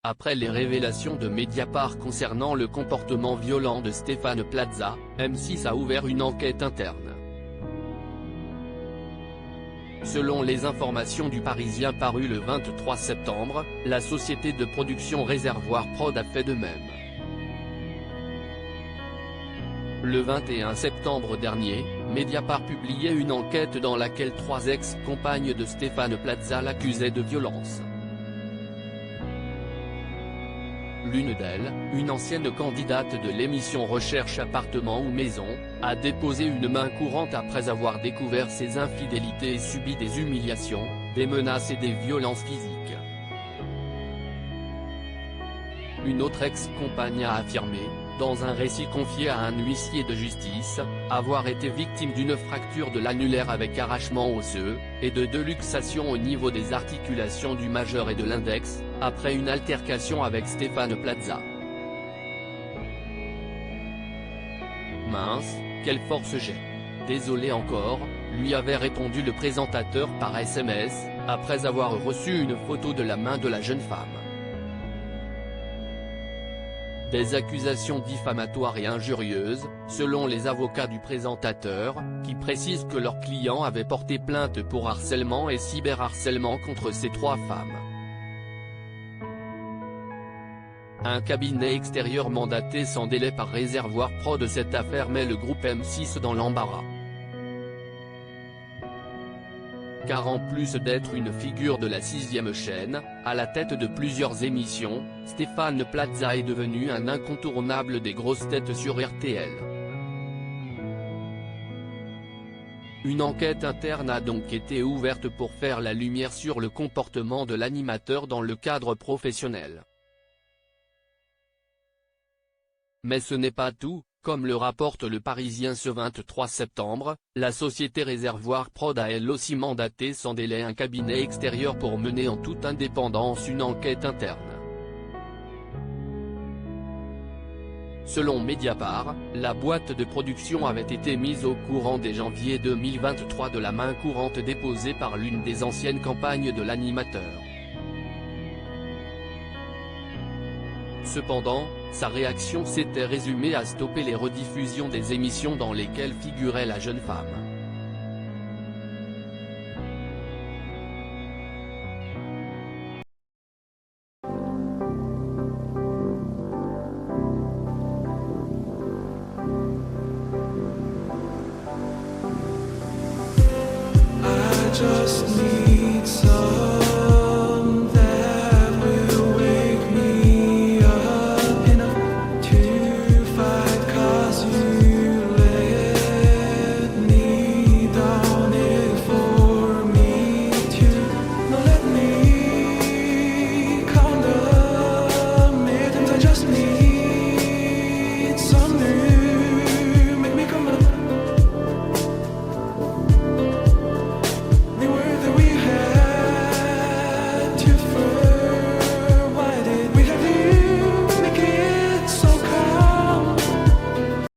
Après les révélations de Mediapart concernant le comportement violent de Stéphane Plaza, M6 a ouvert une enquête interne. Selon les informations du Parisien paru le 23 septembre, la société de production Réservoir Prod a fait de même. Le 21 septembre dernier, Mediapart publiait une enquête dans laquelle 3 ex-compagnes de Stéphane Plaza l'accusaient de violence. L'une d'elles, une ancienne candidate de l'émission Recherche appartement ou maison, a déposé une main courante après avoir découvert ses infidélités et subi des humiliations, des menaces et des violences physiques. Une autre ex-compagne a affirmé, dans un récit confié à un huissier de justice, avoir été victime d'une fracture de l'annulaire avec arrachement osseux, et de 2 luxations au niveau des articulations du majeur et de l'index, après une altercation avec Stéphane Plaza. Mince, quelle force j'ai. Désolé encore, lui avait répondu le présentateur par SMS, après avoir reçu une photo de la main de la jeune femme. Des accusations diffamatoires et injurieuses, selon les avocats du présentateur, qui précisent que leur client avait porté plainte pour harcèlement et cyberharcèlement contre ces 3 femmes. Un cabinet extérieur mandaté sans délai par Réservoir Prod de cette affaire met le groupe M6 dans l'embarras. Car en plus d'être une figure de la 6e chaîne, à la tête de plusieurs émissions, Stéphane Plaza est devenu un incontournable des grosses têtes sur RTL. Une enquête interne a donc été ouverte pour faire la lumière sur le comportement de l'animateur dans le cadre professionnel. Mais ce n'est pas tout. Comme le rapporte le Parisien ce 23 septembre, la société Réservoir Prod a elle aussi mandaté sans délai un cabinet extérieur pour mener en toute indépendance une enquête interne. Selon Mediapart, la boîte de production avait été mise au courant dès janvier 2023 de la main courante déposée par l'une des anciennes campagnes de l'animateur. Cependant, sa réaction s'était résumée à stopper les rediffusions des émissions dans lesquelles figurait la jeune femme. I just need